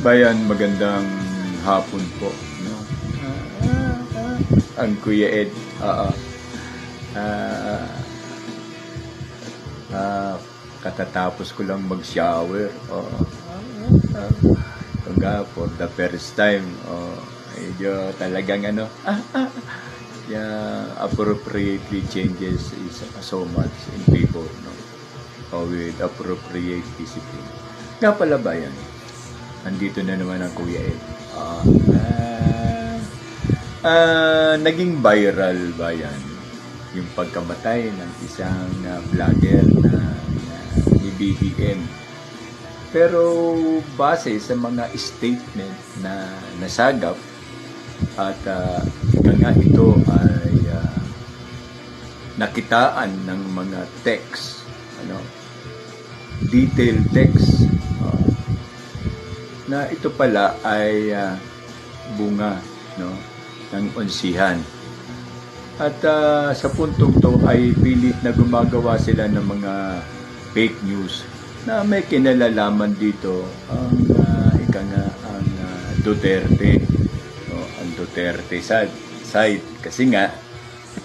Bayan, magandang hapon po. No? Ang Kuya Ed. Ah, katatapos ko lang mag-shower. For the first time. Medyo talagang appropriately changes is so much in people. No? With appropriate discipline. Nga pala Bayan. Andito na naman ang Kuya Ed. Naging viral Bayan yung pagkamatay ng isang vlogger na ni BBM. Pero base sa mga statement na nasagap at nga ito ay nakitaan ng mga text, detailed text, na ito pala ay bunga ng onsihan. At sa puntong to ay pilit na gumagawa sila ng mga fake news na may kinalalaman dito ang ang Duterte, ang Duterte side, kasi nga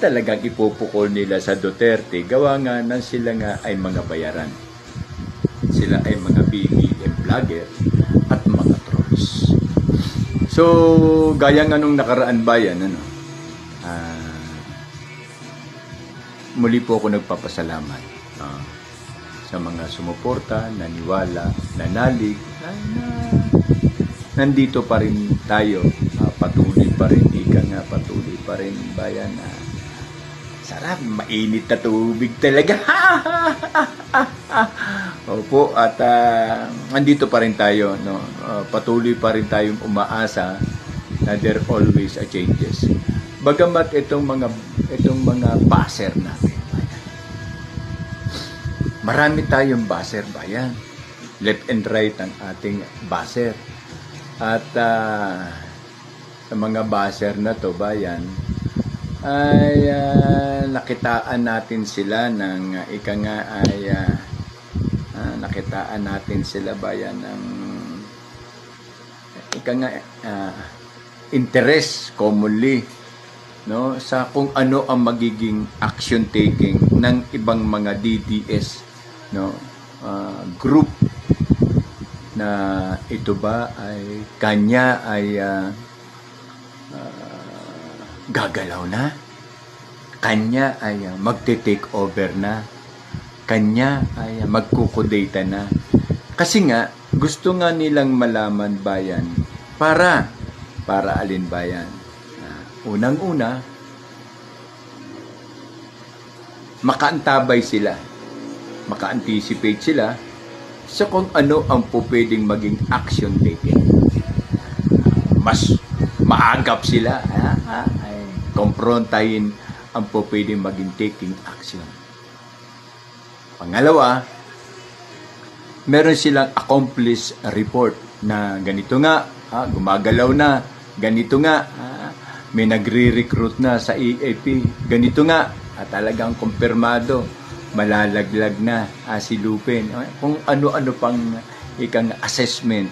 talagang ipupukol nila sa Duterte gawa nga na sila nga ay mga bayaran, sila ay mga BBM vlogger at mga trolls. So gaya nga nung nakaraan Bayan, muli po ako nagpapasalamat sa mga sumuporta, naniwala, nanalig, na nandito pa rin tayo, patuloy pa rin, patuloy pa rin Bayan. Sarap, mainit na tubig talaga. Opo, at nandito pa rin tayo, patuloy pa rin tayong umaasa na there always a changes. Bagamat itong mga baser natin, Bayan. Marami tayong baser Bayan. Left and right ang ating baser. At sa mga baser na to Bayan, ay nakitaan natin sila ng nakitaan natin sila Bayan ng interest commonly sa kung ano ang magiging action taking ng ibang mga DDS group na ito ba ay kanya ay gagalaw na, kanya ay magte-take over na, kanya ay magkukudata na. Kasi nga gusto nga nilang malaman Bayan para alin Bayan. Unang-una, makaantabay sila, maka-anticipate sila sa kung ano ang pwedeng maging action taken. Mas maagap sila, ay komprontahin ang pwedeng maging taking action. Pangalawa, meron silang accomplished report na ganito nga, gumagalaw na, ganito nga, may nagre-recruit na sa EAP, ganito nga, talagang kumpirmado, malalaglag na silupin. Kung ano-ano pang assessment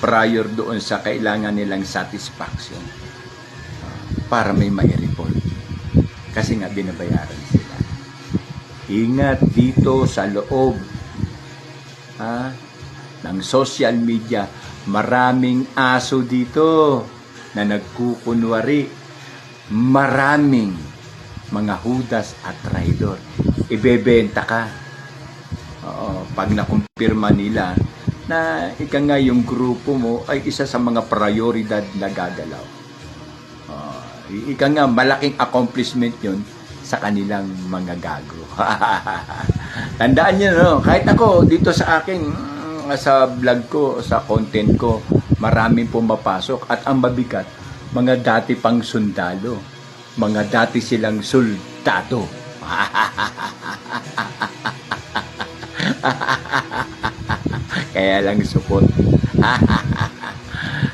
prior doon sa kailangan nilang satisfaction para may report. Kasi nga binabayaran sila. Ingat dito sa loob ng social media, maraming aso dito na nagkukunwari, maraming mga hudas at traidor. Ibebenta ka. Pag nakumpirma nila na yung grupo mo ay isa sa mga prioridad na gagalaw. Malaking accomplishment yun sa kanilang mga gago. Tandaan nyo, kahit ako dito sa akin, sa vlog ko, sa content ko, maraming pumapasok at ang mabigat, mga dati pang sundalo, mga dati silang soldado. Kaya lang support.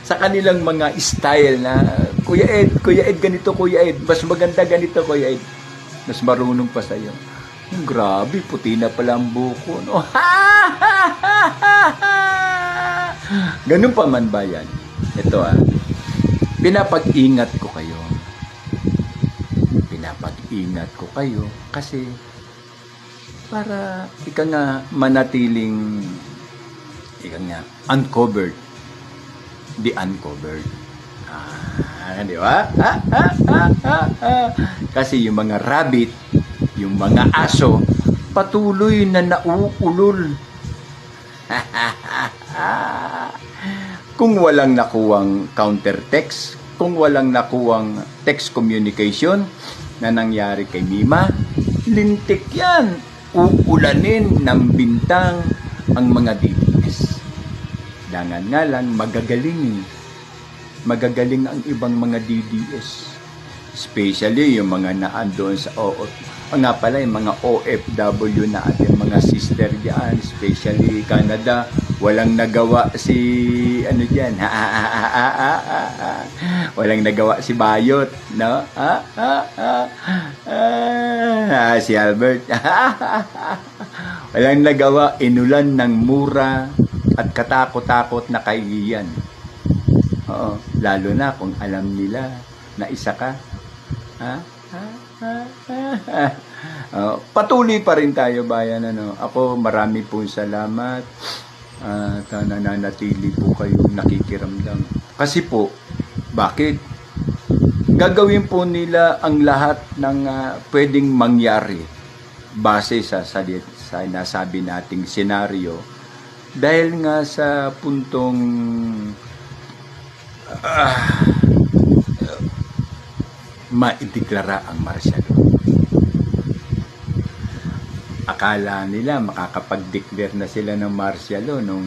Sa kanilang mga style na Kuya Ed ganito, Kuya Ed mas maganda ganito, Kuya Ed mas marunong pa sa'yo. Grabe, puti na pala ang buko, no? Ganun pa man ba yan? Ito pinapag-ingat ko kayo. Pinapag-ingat ko kayo kasi para ika nga manatiling uncovered. The uncovered. Di ba? Kasi yung mga rabbit, yung mga aso, patuloy na nauulol. Kung walang nakuwang counter text, kung walang nakuwang text communication na nangyari kay Mima, lintik yan. Uulanin ng bintang ang mga DDS. Dangan nga lang, magagaling ang ibang mga DDS. Especially yung mga naandoon sa nga pala, yung mga OFW na ating mga sister diyan, especially Canada, walang nagawa si walang nagawa si Bayot, no? Si Albert. Walang nagawa, inulan ng mura at katakot-takot na kaigiyan. Lalo na kung alam nila na isa ka. Patuloy pa rin tayo, bayan. Ako, marami pong salamat at nananatili po kayong nakikiramdam. Kasi po, bakit? Gagawin po nila ang lahat ng pwedeng mangyari base sa nasabi nating senaryo dahil nga sa puntong maideklara ang martial law. Akala nila makakapag-declare na sila ng martial law nung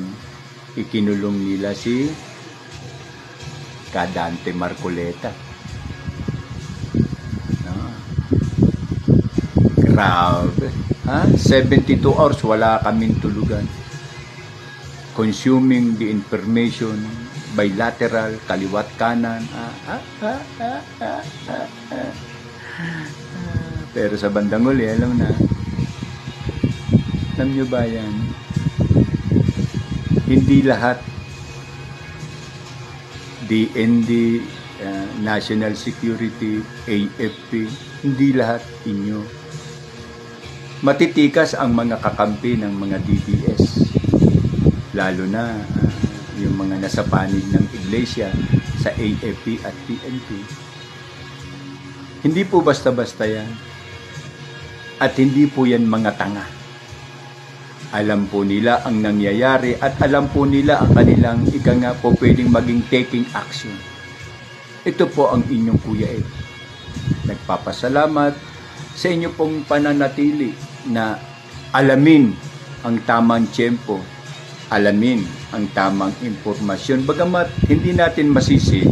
ikinulong nila si Dante Marcoleta. No? Grabe. 72 hours wala kaming tulugan. Consuming the information bilateral, kaliwat kanan. Pero sa bandang uli, alam nyo ba yan? Hindi lahat DND, National Security, AFP, hindi lahat inyo. Matitikas ang mga kakampi ng mga DDS. Lalo na yung mga nasa panig ng iglesia sa AFP at PNP. Hindi po basta-basta yan. At hindi po yan mga tanga. Alam po nila ang nangyayari at alam po nila ang kanilang po pwedeng maging taking action. Ito po ang inyong Kuya Ed. Nagpapasalamat sa inyo pong pananatili na alamin ang tamang tiyempo, alamin ang tamang impormasyon. Bagamat hindi natin masisi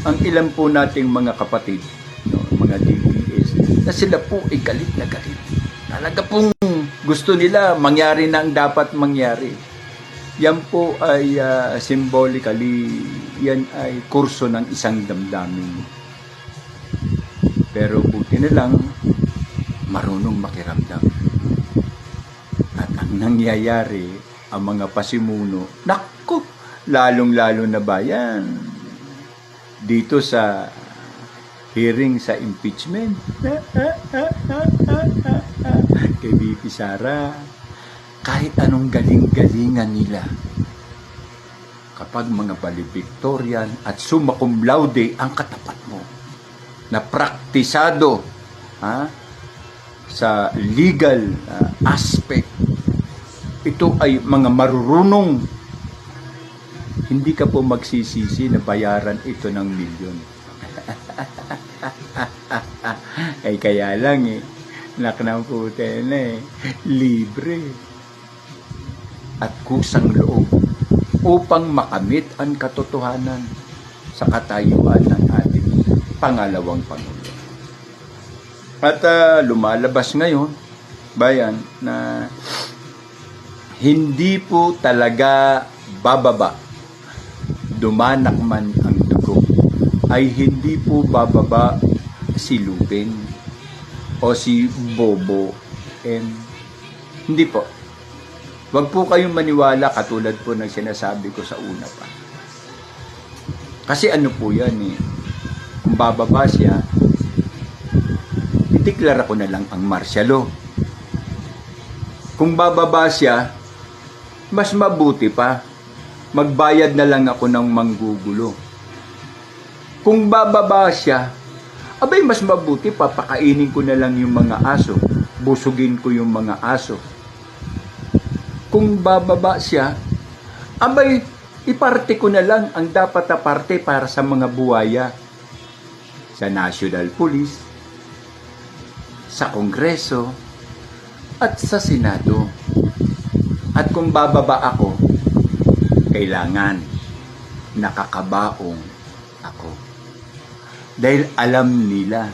ang ilan po nating mga kapatid, mga DPS, na sila po ay galit na galit. Talaga pong gusto nila mangyari na ang dapat mangyari. Yan po ay symbolically, yan ay kurso ng isang damdamin. Pero buti na lang, marunong makiramdam. At ang nangyayari, ang mga pasimuno, naku, lalong-lalo na ba yan? Dito sa hearing sa impeachment, kay VP Sara, kahit anong galing-galingan nila, kapag mga valedictorian at summa cum laude ang katapat mo, na praktisado sa legal aspect, ito ay mga marurunong, hindi ka po magsisisi na bayaran ito ng milyon. Ay kaya lang naknang puti na libre at kusang loob upang makamit ang katotohanan sa katayuan ng ating pangalawang Pangulo. At lumalabas ngayon, bayan, na hindi po talaga bababa, dumanak man ang dugo, ay hindi po bababa si Lupin o si Bobo M. Hindi po. Huwag po kayong maniwala katulad po ng sinasabi ko sa una pa. Kasi ano po yan eh, kung bababa siya, ideklara ko na lang ang martial law. Kung bababa siya, mas mabuti pa, magbayad na lang ako ng manggugulo. Kung bababa siya, abay mas mabuti pa, pakainin ko na lang yung mga aso, busugin ko yung mga aso. Kung bababa siya, abay iparte ko na lang ang dapat na parte para sa mga buwaya sa National Police, sa Kongreso, at sa Senado. At kung bababa ako, kailangan nakakabaong ako. Dahil alam nila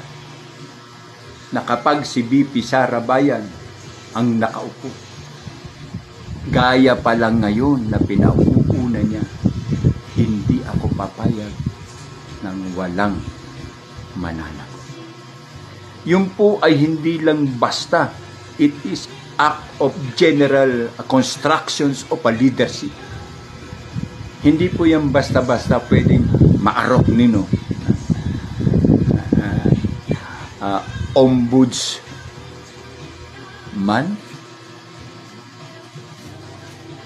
na kapag si BP Sara Bayan ang nakaupo, gaya pa lang ngayon na pinauuna niya, hindi ako papayag ng walang mananakot. Yung po ay hindi lang basta, it is act of general constructions of a leadership. Hindi po yan basta-basta pwedeng maarok nino. Ombudsman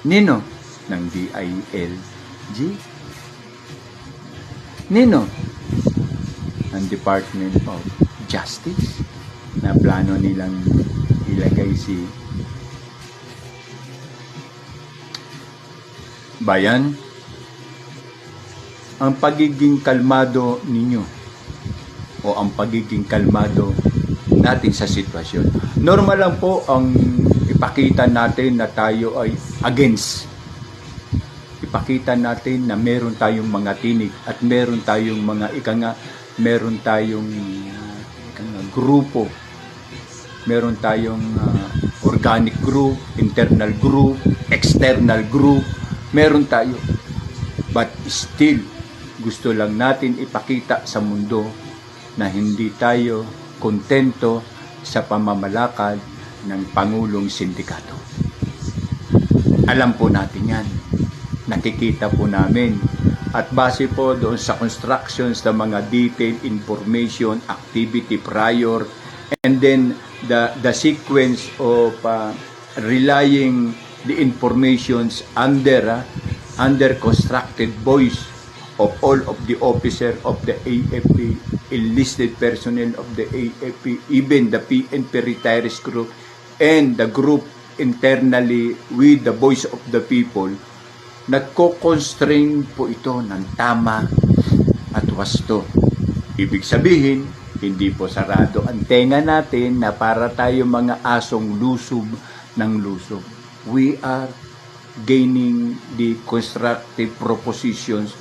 nino ng DILG, nino ng Department of Justice na plano nilang ilagay si Bayan. Ang pagiging kalmado ninyo o ang pagiging kalmado natin sa sitwasyon. Normal lang po ang ipakita natin na tayo ay against. Ipakita natin na meron tayong mga tinig at meron tayong mga meron tayong grupo. Meron tayong organic group, internal group, external group. Meron tayo. But still, gusto lang natin ipakita sa mundo na hindi tayo kontento sa pamamalakad ng Pangulong Sindikato. Alam po natin yan. Nakikita po namin. At base po doon sa constructions ng mga detailed information, activity prior, and then the sequence of relying the informations under constructed voice of all of the officer of the AFP, enlisted personnel of the AFP, even the PNP retirees group, and the group internally with the voice of the people, nagko-constrain po ito ng tama at wasto. Ibig sabihin, hindi po sarado ang tenga natin na para tayo mga asong lusob ng lusob. We are gaining the constructive propositions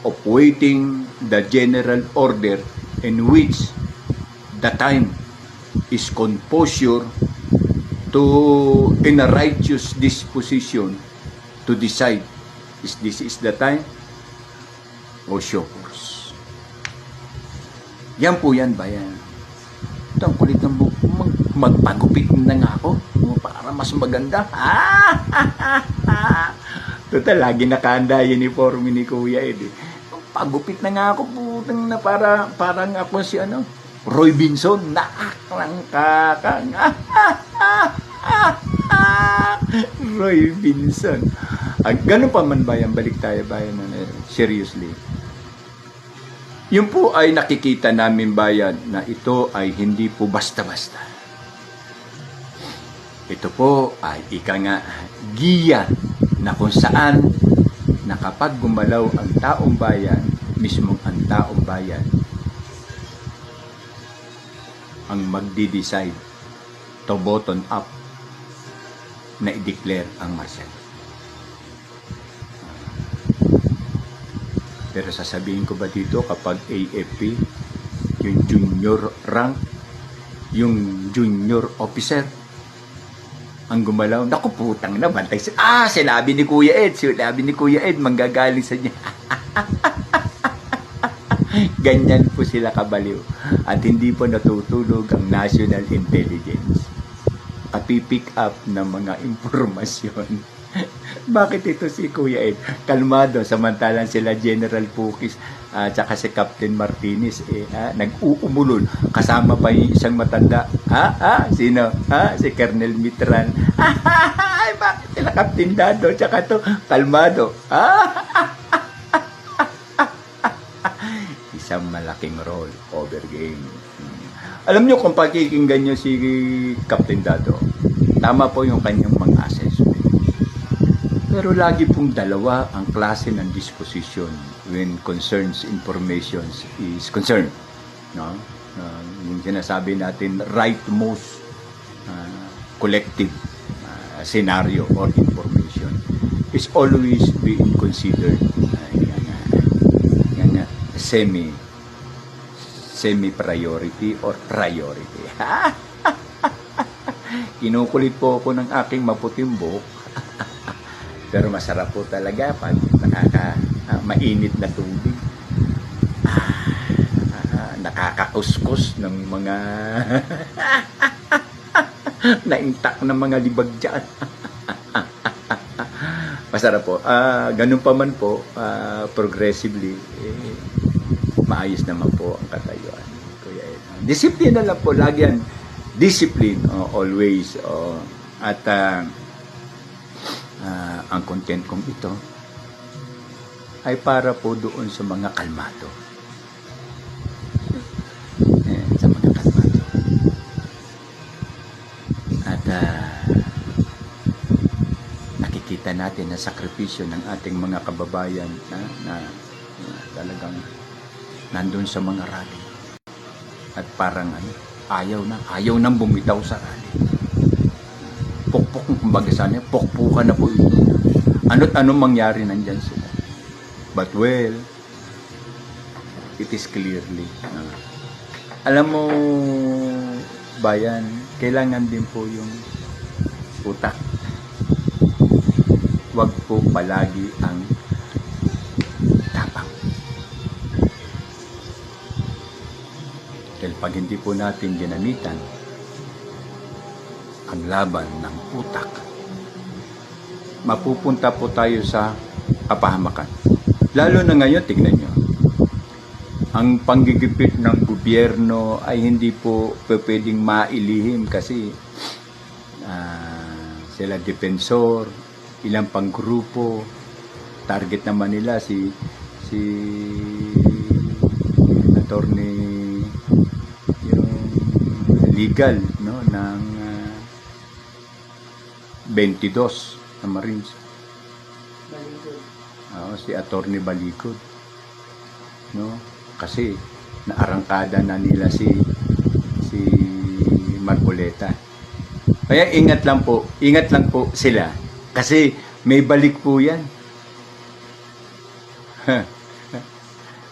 of waiting the general order in which the time is composure to in a righteous disposition to decide is this is the time o show course. Yan po yan, bayan. Ito ang kulit ng buko. Magpagupit na nga ako para mas maganda. Total, lagi nakahanda yung uniforme ni Kuya Ed. Pagupit na nga ako, putang na parang ako si Roy Binson. Nakaklang kakang. Roy Binson. Ganun pa man bayan, balik tayo bayan. Seriously. Yun po ay nakikita namin bayan na ito ay hindi po basta-basta. Ito po ay giya na kung saan na kapag gumalaw ang taong bayan, mismong ang taong bayan, ang magdi-decide to button up na i-declare ang martial. Pero sasabihin ko ba dito kapag AFP, yung junior rank, yung junior officer, ang gumalaw, naku putang na, bantay sinabi ni Kuya Ed, manggagaling sa niya. Ganyan po sila kabaliw. At hindi po natutulog ang National Intelligence. Kapipick up ng mga impormasyon Bakit ito si Kuya Ed? Kalmado, samantalang sila General Pukis at saka si Captain Martinez nag-uumulol. Kasama pa yung isang matanda. Sino? Si Colonel Mitran. Ay, bakit sila Captain Dado? Tsaka to, kalmado. Isang malaking role, overgame. Alam nyo kung pakikinggan nyo si Captain Dado, tama po yung kanyang mga assessment. Pero lagi pong dalawa ang klase ng disposition when concerns information is concerned. No? Yung sinasabi natin, rightmost collective scenario or information is always being considered semi-priority or priority. Kinukulit po ako ng aking maputing buhok. Pero masarap po talaga pag mainit na tubig. Nakakakuskus ng mga naintak na mga libag dyan. Masarap po. Ganun pa man po, progressively, maayos naman po ang katayuan. Kuya Ed. Disiplina lang po. Lagi yan. Discipline, always. At ang content kong ito ay para po doon sa mga kalmado. Sa mga kalmado. At nakikita natin na sakripisyo ng ating mga kababayan na talagang nandun sa mga rally. At parang ayaw nang bumitaw sa rally. Pukpok, kumbaga sana, pukpukan na po ito. Ano't anong mangyari nandyan sila. But well, it is clearly. Alam mo, bayan, kailangan din po yung utak. Huwag po palagi ang tapang. Dahil pag hindi po natin ginamitan ang laban ng utak, mapupunta po tayo sa kapahamakan. Lalo na ngayon, tignan nyo, ang panggigipit ng gobyerno ay hindi po pwedeng mailihim kasi sila defensor, ilang pang grupo, target naman nila si attorney yung legal ng 22 na Marines. Si attorney Balikod. Kasi naarangkada na nila si Marcoleta. Kaya ingat lang po sila kasi may balik po yan.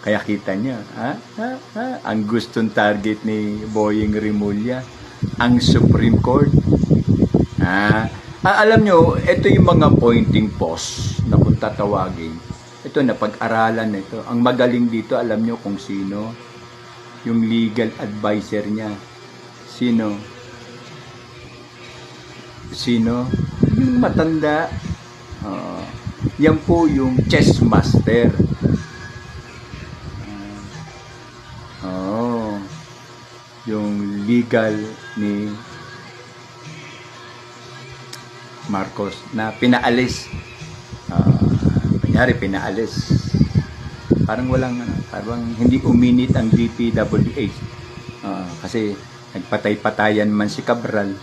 Kaya kita niyo, ang gustong target ni Boying Rimulya, ang Supreme Court. Alam nyo, ito yung mga pointing post na kung tatawagin. Ito na pag-aralan na ito. Ang magaling dito, alam nyo kung sino? Yung legal advisor niya. Sino? Yung matanda. Yan po yung chess master. Yung legal ni Marcos na pinaalis. Kunyari pinaalis. Parang hindi uminit ang DPWH. Kasi nagpatay-patayan man si Cabral.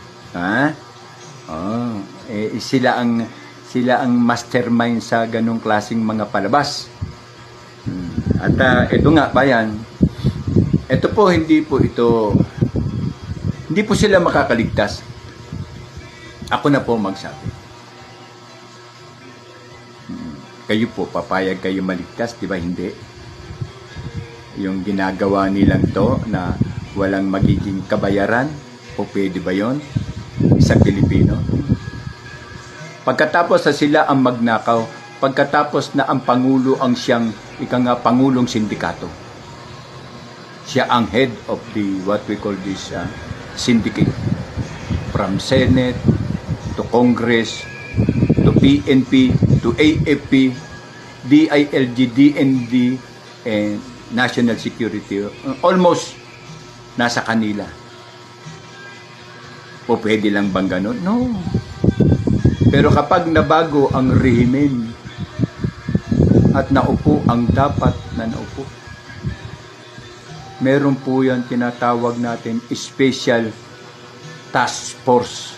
Sila ang mastermind sa ganong klaseng mga palabas. At ito nga bayan, ito po hindi po sila makakaligtas. Ako na po magsabi. Kayo po, papayag kayo maligtas, di ba hindi? Yung ginagawa nilang to na walang magiging kabayaran, o pwede ba yun? Sa Pilipino? Pagkatapos na sila ang magnakaw, pagkatapos na ang Pangulo ang siyang Pangulong Sindikato. Siya ang head of what we call this syndicate. From Senate, to Congress, to PNP to AFP, DILG, DND, and National Security. Almost nasa kanila. O pwede lang bang ganun? No. Pero kapag nabago ang rehimen at naupo ang dapat na naupo, meron po yan tinatawag natin Special Task Force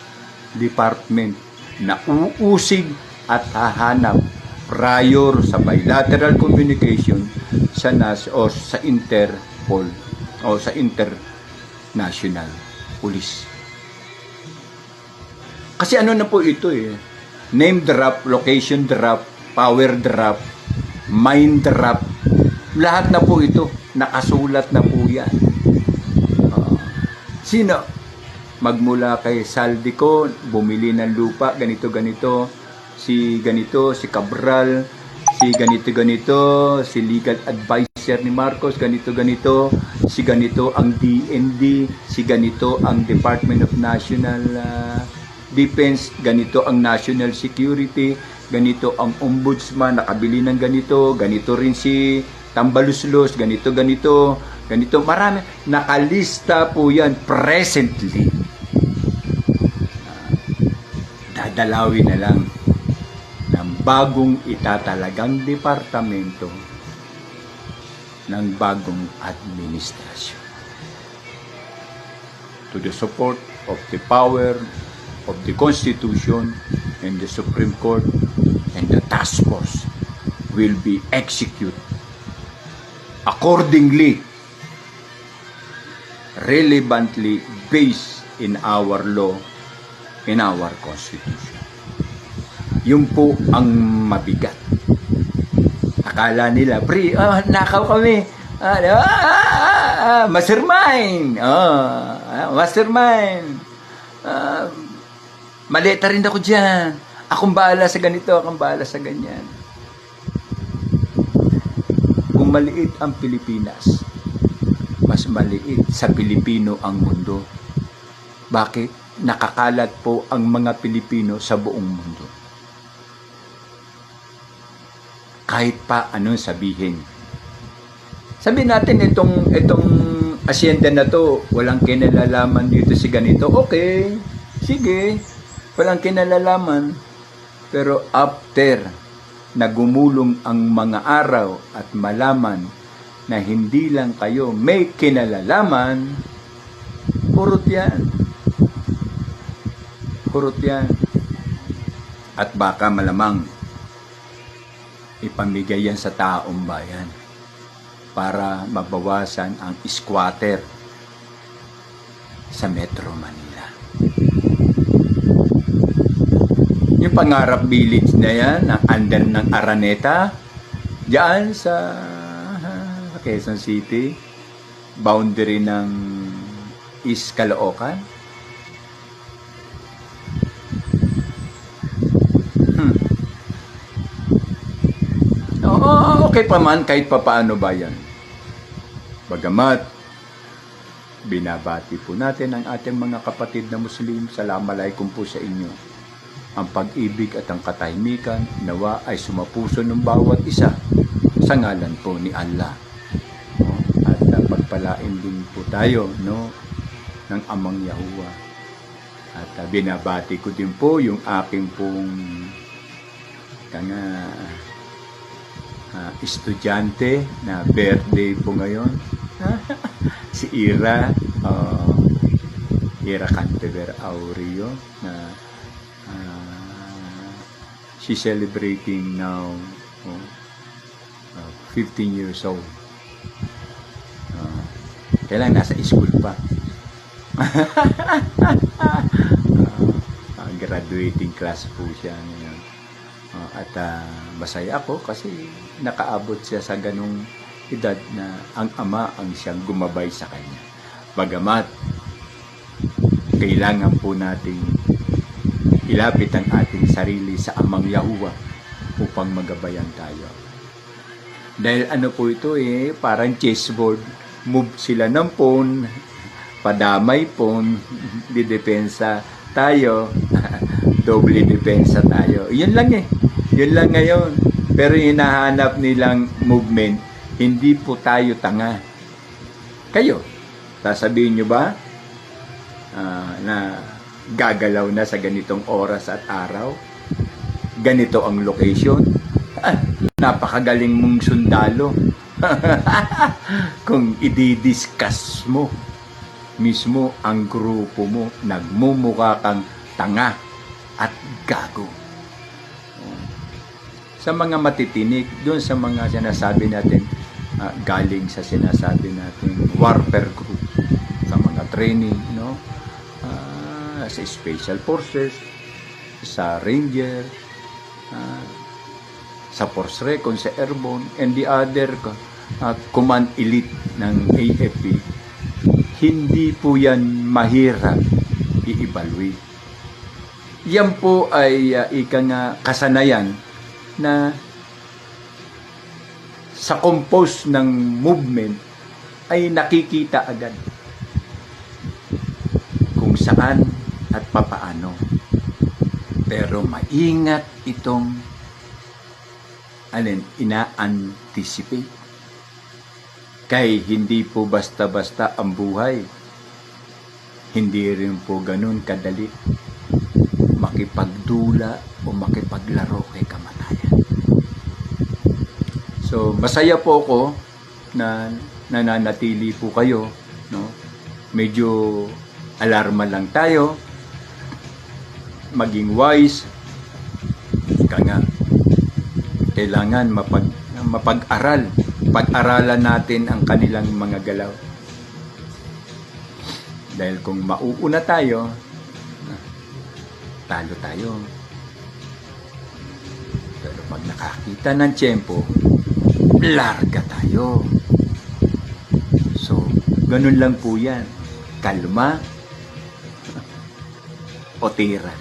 Department na uusig at hahanap prior sa bilateral communication sa NAS o sa Interpol o sa International Police. Kasi ano na po ito name drop, location drop, power drop, mine drop, lahat na po ito, nakasulat na po yan. Sino? Magmula kay Saldico, bumili ng lupa, ganito, si Cabral, si ganito, si legal advisor ni Marcos, ganito, si ganito ang DND, si ganito ang Department of National Defense, ganito ang National Security, ganito ang Ombudsman, nakabili ng ganito rin si Tambaluslos, ganito, marami, nakalista po yan presently. Dadalawin na lang ng bagong itatalagang departamento ng bagong administrasyon. To the support of the power of the Constitution and the Supreme Court and the task force will be executed accordingly, relevantly based in our law, in our Constitution. Yun po ang mabigat. Akala nila, nakaw kami. Mastermind. Mastermind. Maleta rin ako dyan. Akong bahala sa ganito, akong bahala sa ganyan. Kung maliit ang Pilipinas, mas maliit sa Pilipino ang mundo. Bakit? Nakakalat po ang mga Pilipino sa buong mundo. Kahit pa anong sabihin. Sabihin natin itong asyenda na to, walang kinalalaman dito si ganito. Okay, sige, walang kinalalaman. Pero after na gumulong ang mga araw at malaman na hindi lang kayo may kinalalaman, purot yan. At baka malamang ipamigay yan sa taong bayan para mabawasan ang squatter sa Metro Manila. Yung Pangarap Village na yan, na under ng Araneta, diyan sa Quezon City, boundary ng East Caloocan. Okay pa man, kahit pa paano ba yan. Bagamat, binabati po natin ang ating mga kapatid na Muslim. Assalamualaikum po sa inyo. Ang pag-ibig at ang katahimikan, nawa ay sumapuso ng bawat isa sa ngalan po ni Allah. At pagpalain din po tayo ng Amang Yahuwah. At binabati ko din po yung aking pong estudyante na birthday po ngayon. Si Ira Cantever Aureo na she's celebrating now 15 years old. Kailan nasa school pa. Graduating class po siya ngayon. At masaya ako kasi nakaabot siya sa ganung edad na ang ama ang siyang gumabay sa kanya. Bagamat kailangan po nating ilapit ang ating sarili sa Amang Yahuwah upang magabayan tayo. Dahil ano po ito parang chessboard, move sila ng pawn, padamay pawn, didepensa tayo. doble depensa tayo. Yun lang eh. Yun lang ngayon. Pero hinahanap nilang movement, hindi po tayo tanga. Kayo, sasabihin nyo ba na gagalaw na sa ganitong oras at araw? Ganito ang location? Napakagaling mong sundalo. Kung i-discuss mo mismo ang grupo mo, nagmumukha kang tanga at gago. Sa mga matitinig, doon sa mga sinasabi natin, galing sa sinasabi natin warfare group, sa mga training, no? Sa special forces, sa ranger, sa force recon, sa airborne, and the other command elite ng AFP, hindi po yan mahirap i-evaluate. Yan po ay kasanayan na sa compose ng movement ay nakikita agad kung saan at papaano. Pero maingat itong ina-anticipate. Kay hindi po basta-basta ang buhay. Hindi rin po ganun kadali makipagdula o makipaglaro kay kamatayan. So, masaya po ako na nananatili po kayo, no? Medyo alarma lang tayo. Maging wise. Kailangan mapag-aral. Pag-aralan natin ang kanilang mga galaw. Dahil kung mauuna tayo, talo tayo. Pero pag nakakita ng tiyempo, larga tayo. So, ganun lang po yan. Kalma o tira.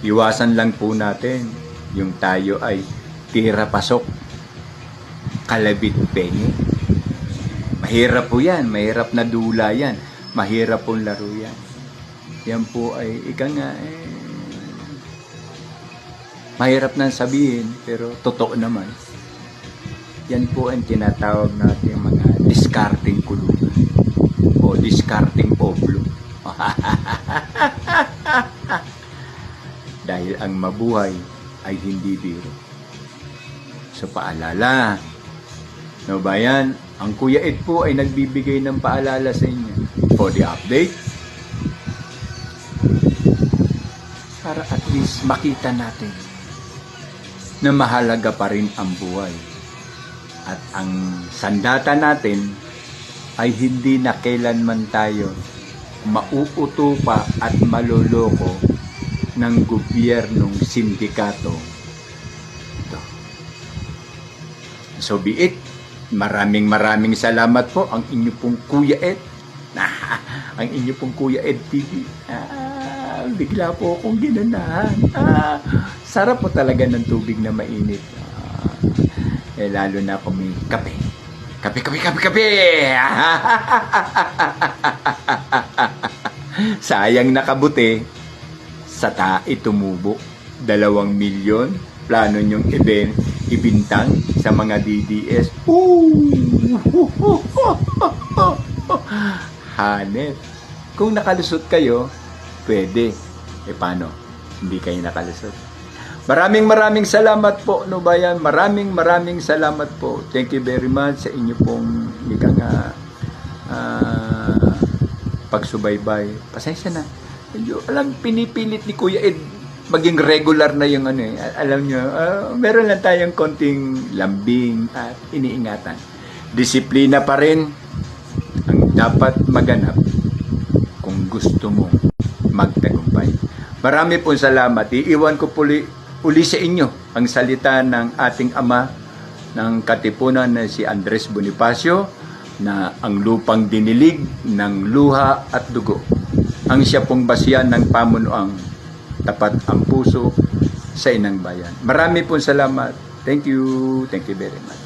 Iwasan lang po natin yung tayo ay tira pasok, kalabit pengi. Mahirap po yan, mahirap na dula yan, mahirap pong laro yan. Yan po ay mahirap nang sabihin, pero totoo naman. Yan po ang tinatawag natin mga discarding kulungan o discarding poblo. Dahil ang mabuhay ay hindi biro. So paalala, no ba yan? Ang Kuya Ed po ay nagbibigay ng paalala sa inyo for the update. Para at least makita natin na mahalaga pa rin ang buhay. At ang sandata natin ay hindi na kailanman tayo mauuto pa at maloloko ng gobyernong sindikato. Ito. So be it. Maraming salamat po ang inyo pong Kuya Ed. Ang inyo pong Kuya Ed TV. Bigla po akong ginanahan. Sarap po talaga ng tubig na mainit. Lalo na kung may kape. Kape! Sayang nakabuti. Sa tae tumubo, 2 milyon, plano nyong ibintang sa mga DDS. Hanep. Kung nakalusot kayo, pwede. Paano? Hindi kayo nakalusot. Maraming salamat po, no ba yan? Maraming salamat po. Thank you very much sa inyo pong pagsubaybay. Pasensya na. Alam, pinipilit ni Kuya Ed maging regular na yung alam nyo, meron lang tayong konting lambing at iniingatan. Disiplina pa rin ang dapat maganap kung gusto mo magtagumpay. Marami pong salamat. Iiwan ko uli sa inyo ang salita ng ating ama ng Katipunan na si Andres Bonifacio na ang lupang dinilig ng luha at dugo. Ang siya pong basihan ng pamunuang tapat ang puso sa inang bayan. Marami pong salamat. Thank you very much.